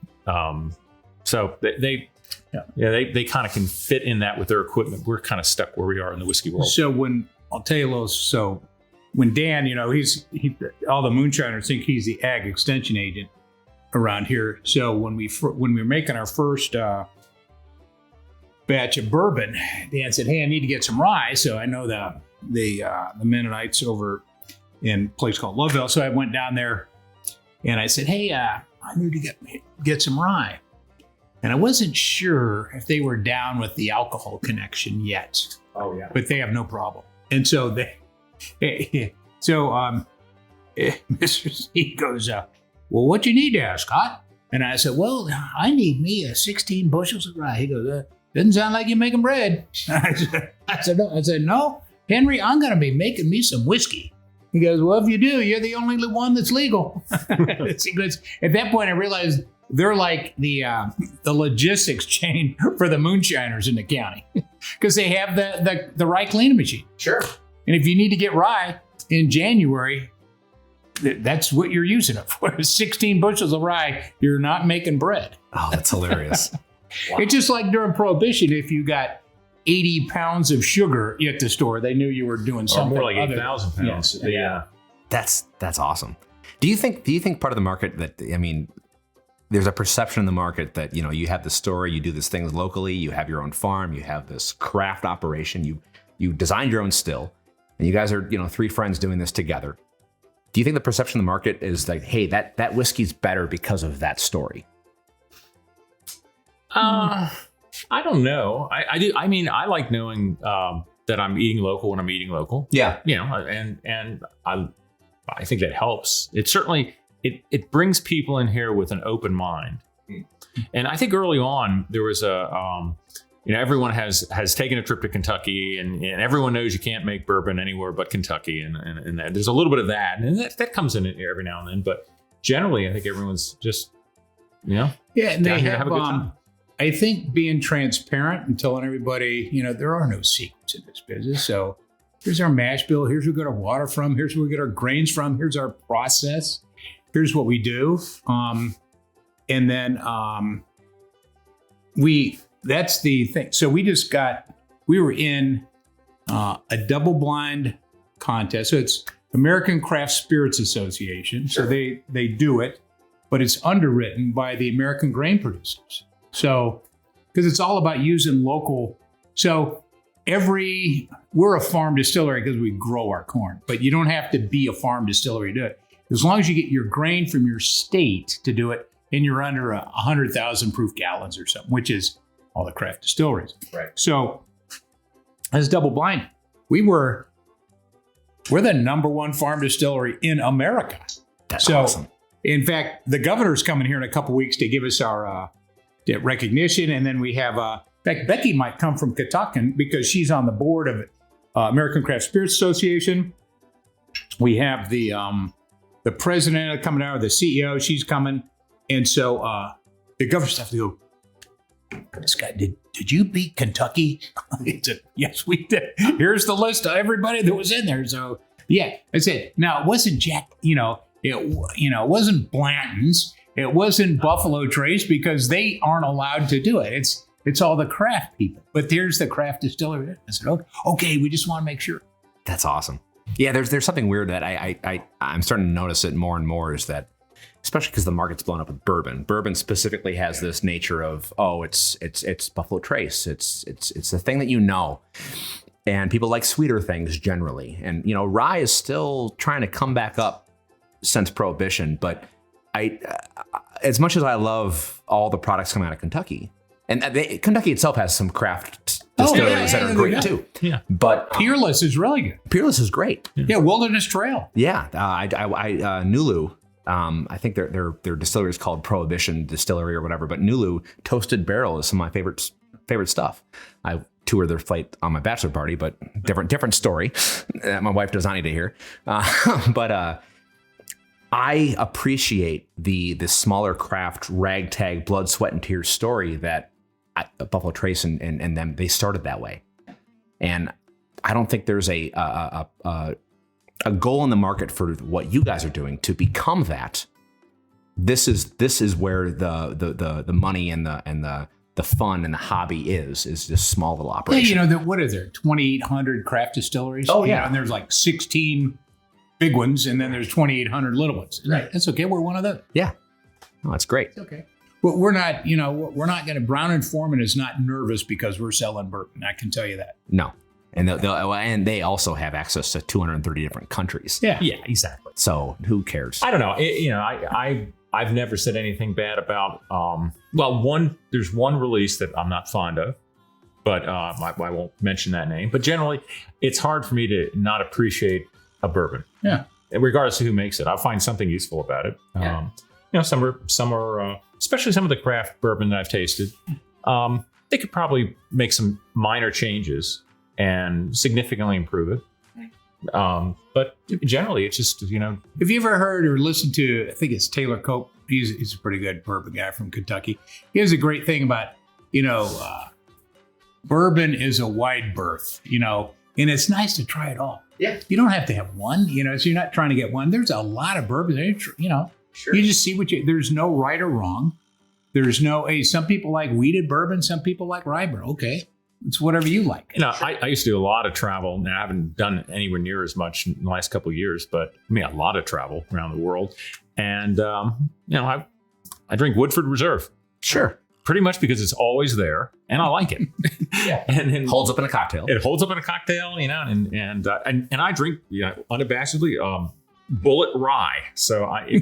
So they kind of can fit in that with their equipment. We're kind of stuck where we are in the whiskey world. So I'll tell you a little. So when Dan, all the moonshiners think he's the ag extension agent around here. So when we were making our first batch of bourbon, Dan said, "Hey, I need to get some rye." So I know the Mennonites over in a place called Loveville. So I went down there and I said, "Hey, I need to get some rye." And I wasn't sure if they were down with the alcohol connection yet. Oh yeah. But they have no problem. And so Mr. C goes, "Well, what you need there, Scott?" And I said, "Well, I need me 16 bushels of rye." He goes, "Doesn't sound like you're making bread." I said, "No, Henry, I'm going to be making me some whiskey." He goes, "Well, if you do, you're the only one that's legal." He goes, at that point, I realized they're like the logistics chain for the moonshiners in the county because they have the rye cleaning machine. Sure. And if you need to get rye in January, that's what you're using it for. 16 bushels of rye, you're not making bread. Oh, that's hilarious. Wow. It's just like during Prohibition, if you got 80 pounds of sugar at the store, they knew you were doing Or something. more like other. 8,000 pounds. Yeah. That's awesome. Do you think part of the market that, there's a perception in the market that, you have this story, you do these things locally, you have your own farm, you have this craft operation, you designed your own still, and you guys are, 3 friends doing this together. Do you think the perception in the market is like, hey, that whiskey's better because of that story? I don't know. I do. I mean, I like knowing that I'm eating local when I'm eating local. Yeah. And I think that helps. It certainly, it brings people in here with an open mind. And I think early on there was everyone has taken a trip to Kentucky, and everyone knows you can't make bourbon anywhere but Kentucky, and there's a little bit of that, and that comes in every now and then. But generally, I think everyone's just and they have a good time. I think being transparent and telling everybody, there are no secrets in this business. So here's our mash bill. Here's where we get our water from. Here's where we get our grains from. Here's our process. Here's what we do. And then that's the thing. So we were in a double blind contest. So it's American Craft Spirits Association. Sure. So they do it, but it's underwritten by the American grain producers. So, because it's all about using local. So we're a farm distillery because we grow our corn, but you don't have to be a farm distillery to do it. As long as you get your grain from your state to do it, and you're under 100,000 proof gallons or something, which is all the craft distilleries. Right. So as double blind, we're the number 1 farm distillery in America. That's awesome. In fact, the governor's coming here in a couple weeks to give us our recognition. And then we have, in fact, Becky might come from Kentucky because she's on the board of American Craft Spirits Association. We have the president coming out, or the CEO, she's coming. And so the governor's have to go, this guy, did you beat Kentucky? He said, yes, we did. Here's the list of everybody that was in there. So yeah, that's it. Now, it wasn't Jack, it wasn't Blanton's. It wasn't Buffalo Trace, because they aren't allowed to do it. It's all the craft people. But there's the craft distillery. I said, okay, we just want to make sure. That's awesome. Yeah, there's something weird that I'm starting to notice it more and more, is that, especially because the market's blown up with bourbon. Bourbon specifically has this nature of, it's Buffalo Trace. It's the thing that and people like sweeter things generally. And rye is still trying to come back up since Prohibition, but as much as I love all the products coming out of Kentucky, and Kentucky itself has some craft distilleries that are great too. Yeah, but Peerless is really good. Peerless is great. Yeah, Wilderness Trail. Yeah, Nulu. I think their distillery is called Prohibition Distillery or whatever. But Nulu Toasted Barrel is some of my favorite stuff. I toured their flight on my bachelor party, but different story. My wife does not need to hear. But I appreciate the smaller craft ragtag blood, sweat, and tears story that Buffalo Trace and them, they started that way. And I don't think there's a goal in the market for what you guys are doing to become that. This is where the money and the fun and the hobby is this small little operation. Yeah, what are there? 2,800 craft distilleries. Oh yeah, and there's like 16 big ones, and then there's 2,800 little ones. Right. That's okay. We're one of those. Yeah. Oh, that's great. It's okay. But we're not, we're not going to. Brown and Foreman is not nervous because we're selling bourbon. I can tell you that. No. And they also have access to 230 different countries. Yeah, exactly. So who cares? I don't know. I've never said anything bad about. There's one release that I'm not fond of, but I won't mention that name. But generally, it's hard for me to not appreciate a bourbon. Yeah. Regardless of who makes it, I'll find something useful about it. Yeah. Some are, especially some of the craft bourbon that I've tasted. They could probably make some minor changes and significantly improve it. But generally, it's just, Have you ever heard or listened to, I think it's Taylor Cope. He's a pretty good bourbon guy from Kentucky. He has a great thing about, bourbon is a wide berth, and it's nice to try it all. Yeah. You don't have to have one, so you're not trying to get one. There's a lot of bourbon, Sure. You just see there's no right or wrong. There's no, some people like wheated bourbon, some people like rye bourbon. Okay. It's whatever you like. I used to do a lot of travel. Now, I haven't done anywhere near as much in the last couple of years, but a lot of travel around the world. And, I I drink Woodford Reserve. Sure. Pretty much because it's always there, and I like it. Yeah. and Holds up in a cocktail. It holds up in a cocktail, and I drink unabashedly Bullet Rye,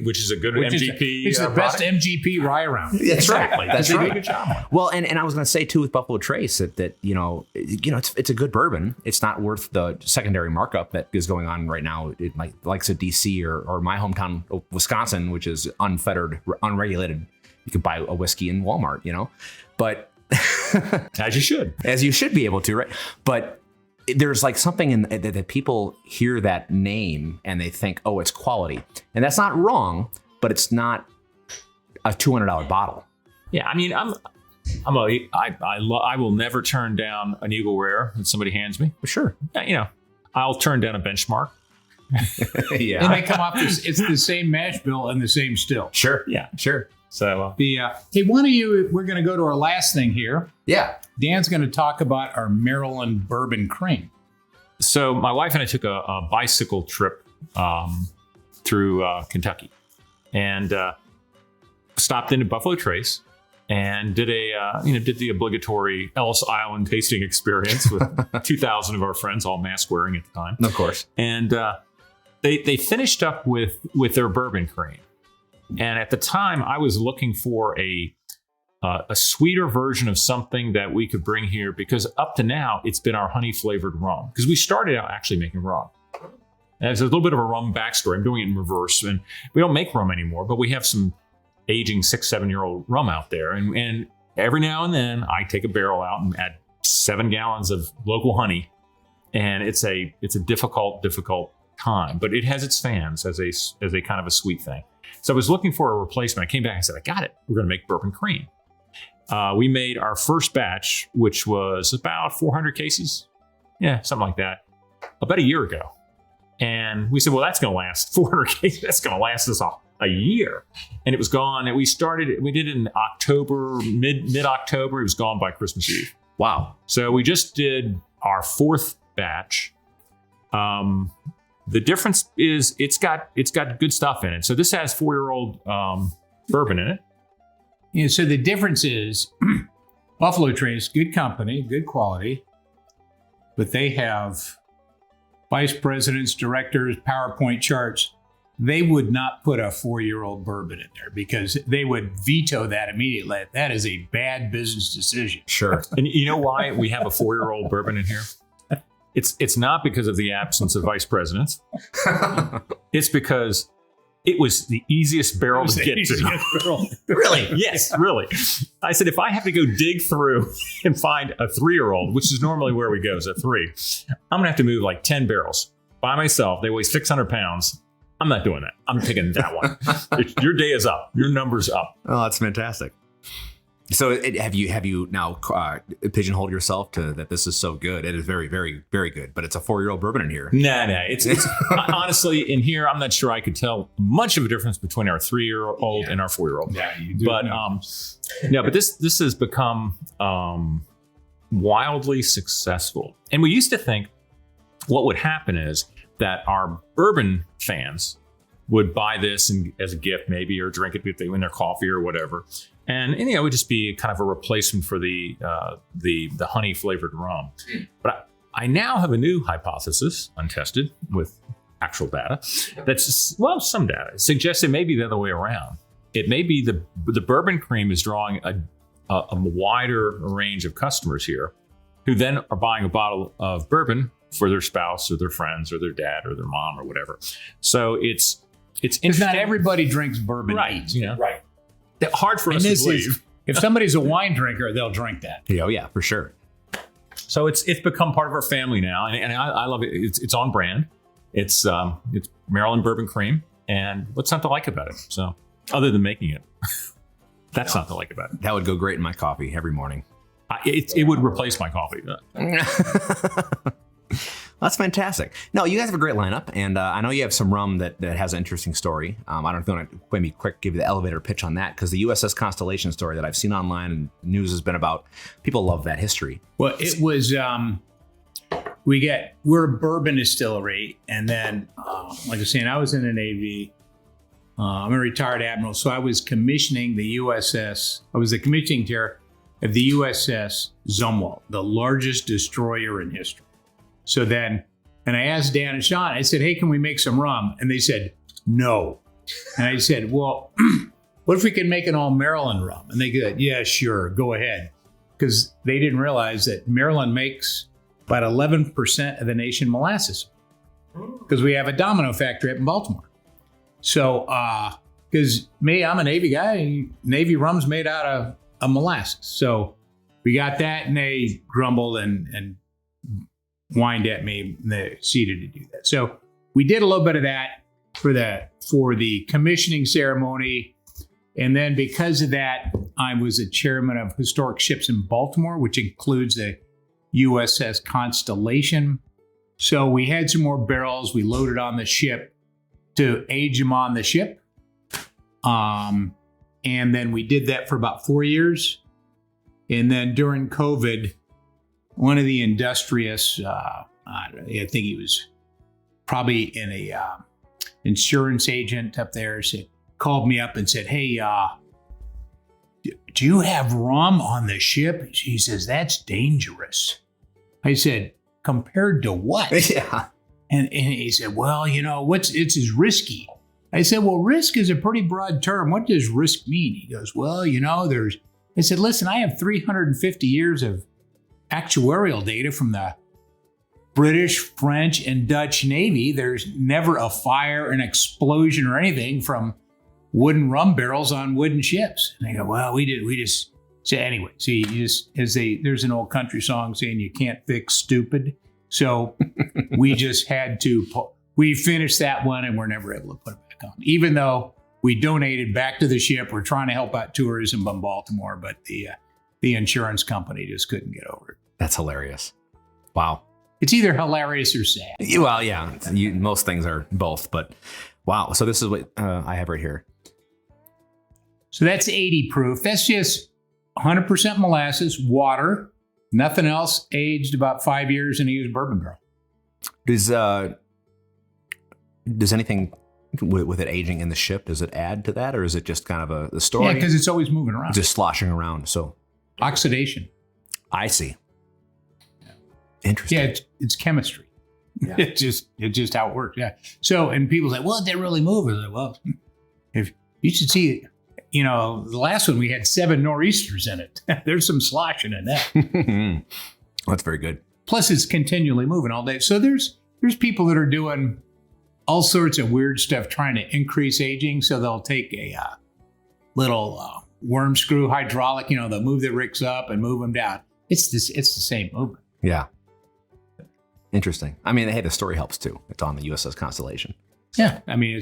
which is a good MGP. It's the best MGP rye around. That's right. That's right. They do a good job. Well, and I was going to say too with Buffalo Trace that it's a good bourbon. It's not worth the secondary markup that is going on right now. It likes of DC or my hometown of Wisconsin, which is unfettered, unregulated. You could buy a whiskey in Walmart, but as you should be able to, right? But there's like something in that people hear that name and they think, oh, it's quality, and that's not wrong, but it's not a $200 bottle. Yeah, I mean, I will never turn down an Eagle Rare that somebody hands me. Sure, I'll turn down a Benchmark. Yeah, and they come off it's the same mash bill and the same still. Sure, yeah, sure. So hey, one of you, we're going to go to our last thing here. Yeah. Dan's going to talk about our Maryland Bourbon Cream. So my wife and I took a bicycle trip through Kentucky, and stopped into Buffalo Trace and did the obligatory Ellis Island tasting experience with 2,000 of our friends, all mask wearing at the time. Of course. And they finished up with their bourbon cream. And at the time, I was looking for a sweeter version of something that we could bring here, because up to now, it's been our honey flavored rum. Because we started out actually making rum. And there's a little bit of a rum backstory. I'm doing it in reverse. And we don't make rum anymore, but we have some aging 6-7-year-old rum out there. And every now and then, I take a barrel out and add 7 gallons of local honey. And it's a difficult time, but it has its fans as a kind of a sweet thing. So I was looking for a replacement. I came back and said, I got it. We're going to make bourbon cream. We made our first batch, which was about 400 cases. Yeah, something like that. About a year ago. And we said, well, that's going to last 400 cases. That's going to last us a year. And it was gone. And we did it in October, mid-October. It was gone by Christmas Eve. Wow. So we just did our 4th batch. The difference is it's got good stuff in it. So this has 4-year-old bourbon in it. Yeah, so the difference is Buffalo Trace, good company, good quality, but they have vice presidents, directors, PowerPoint charts. They would not put a 4-year-old bourbon in there because they would veto that immediately. That is a bad business decision. Sure. And you know why we have a 4-year-old bourbon in here? It's not because of the absence of vice presidents. It's because it was the easiest barrel to get to. Really? Yes, really. I said, if I have to go dig through and find a 3-year-old, which is normally where we go, is a 3, I'm going to have to move like 10 barrels by myself. They weigh 600 pounds. I'm not doing that. I'm taking that one. Your day is up. Your number's up. Oh, that's fantastic. So have you now pigeonholed yourself to that this is so good? It is very, very, very good, but it's a 4-year-old bourbon in here. Nah. It's honestly, in here, I'm not sure I could tell much of a difference between our 3-year-old and our 4-year-old. Yeah, you do. But but this has become wildly successful. And we used to think what would happen is that our bourbon fans would buy this as a gift, maybe, or drink it in their coffee or whatever. And it would just be kind of a replacement for the honey flavored rum. But I now have a new hypothesis, untested with actual data, some data suggests it may be the other way around. It may be the bourbon cream is drawing a wider range of customers here, who then are buying a bottle of bourbon for their spouse or their friends or their dad or their mom or whatever. So it's interesting. Not everybody drinks bourbon. Right. Right. Hard for us to believe. If somebody's a wine drinker, they'll drink that. Oh yeah, for sure. So it's become part of our family now, and I love it. It's on brand. It's Maryland Bourbon Cream, and what's not to like about it? So other than making it, that's not to like about it. That would go great in my coffee every morning. It would replace my coffee. That's fantastic. No, you guys have a great lineup, and I know you have some rum that has an interesting story. I don't know if you want to maybe give you the elevator pitch on that, because the USS Constellation story that I've seen online and news has been about, people love that history. Well, it was, we're a bourbon distillery, and then, like I was saying, I was in the Navy. I'm a retired admiral, so I was commissioning the USS. I was the commissioning chair of the USS Zumwalt, the largest destroyer in history. So then, and I asked Dan and Sean, I said, hey, can we make some rum? And they said, no. And I said, well, what if we can make an all Maryland rum? And they said, yeah, sure, go ahead. Because they didn't realize that Maryland makes about 11% of the nation molasses. Because we have a domino factory up in Baltimore. So, because I'm a Navy guy, Navy rum's made out of molasses. So we got that, and they grumbled and whined at me, and they acceded to do that. So we did a little bit of that for the commissioning ceremony. And then because of that, I was a chairman of Historic Ships in Baltimore, which includes the USS Constellation. So we had some more barrels. We loaded on the ship to age them on the ship. And then we did that for about 4 years. And then during COVID, one of the industrious, I think he was probably in a insurance agent up there, called me up and said, hey, do you have rum on the ship? He says, that's dangerous. I said, compared to what? Yeah. And he said, well, it's as risky. I said, well, risk is a pretty broad term. What does risk mean? He goes, well, I said, listen, I have 350 years of actuarial data from the British, French, and Dutch Navy. There's never a fire, an explosion, or anything from wooden rum barrels on wooden ships. And they go, well, we just say anyway. So there's an old country song saying you can't fix stupid. So we just had to, we finished that one and we're never able to put it back on. Even though we donated back to the ship, we're trying to help out tourism in Baltimore, but the insurance company just couldn't get over it. That's hilarious. Wow. It's either hilarious or sad. Well, yeah, most things are both, but wow. So this is what I have right here. So that's 80 proof. That's just 100% molasses, water, nothing else, aged about 5 years in a used bourbon barrel. Does anything with it aging in the ship, does it add to that, or is it just kind of the story? Yeah, because it's always moving around. Just sloshing around. So oxidation. I see. Interesting. Yeah, it's chemistry. Yeah. It's just how it works. Yeah. So, and people say, well, they really move. I say, well, if you should see, the last one we had 7 nor'easters in it. There's some sloshing in that. That's very good. Plus, it's continually moving all day. So there's people that are doing all sorts of weird stuff trying to increase aging. So they'll take a little worm screw hydraulic. They'll move the ricks up and move them down. It's the same movement. Yeah. Interesting. I mean, hey, the story helps too. It's on the USS Constellation. Yeah. I mean,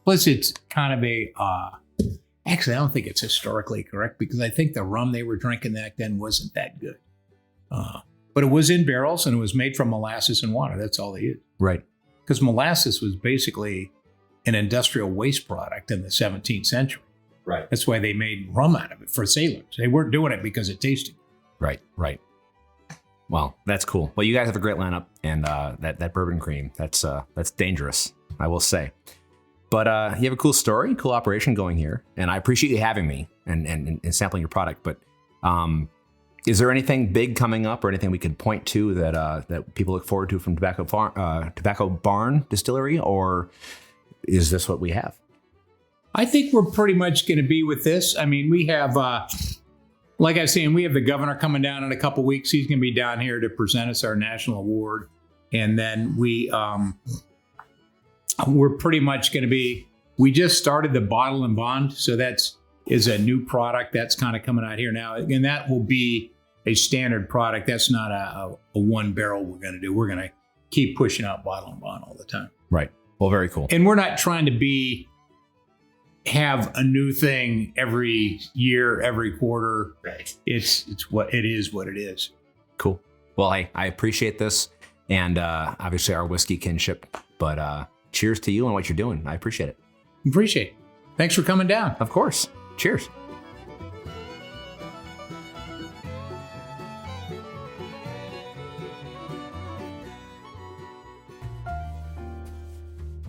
plus it's kind of actually, I don't think it's historically correct because I think the rum they were drinking back then wasn't that good. But it was in barrels and it was made from molasses and water. That's all they used. Right. Because molasses was basically an industrial waste product in the 17th century. Right. That's why they made rum out of it for sailors. They weren't doing it because it tasted good. Right. Well, that's cool. Well, you guys have a great lineup, and that bourbon cream, that's dangerous, I will say. But you have a cool story, cool operation going here, and I appreciate you having me and sampling your product. But is there anything big coming up, or anything we could point to that people look forward to from Tobacco Barn Distillery, or is this what we have? I think we're pretty much going to be with this. I mean, we have. Like I was saying, we have the governor coming down in a couple weeks. He's going to be down here to present us our national award. And then we're pretty much going to be, we just started the bottle and bond. So is a new product that's kind of coming out here now. And that will be a standard product. That's not a one barrel we're going to do. We're going to keep pushing out bottle and bond all the time. Right. Well, very cool. And we're not trying to have a new thing every year, every quarter. Right. It's what it is. Cool. Well, I appreciate this, and obviously our whiskey kinship, but cheers to you and what you're doing. I appreciate it. Appreciate it. Thanks for coming down. Of course. Cheers.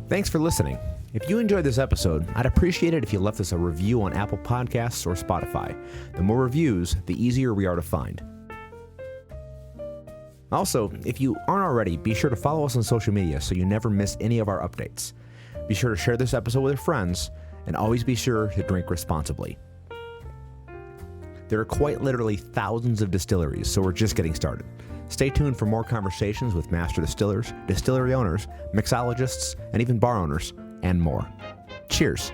Thanks for listening. If you enjoyed this episode, I'd appreciate it if you left us a review on Apple Podcasts or Spotify. The more reviews, the easier we are to find. Also, if you aren't already, be sure to follow us on social media so you never miss any of our updates. Be sure to share this episode with your friends, and always be sure to drink responsibly. There are quite literally thousands of distilleries, so we're just getting started. Stay tuned for more conversations with master distillers, distillery owners, mixologists, and even bar owners, and more. Cheers.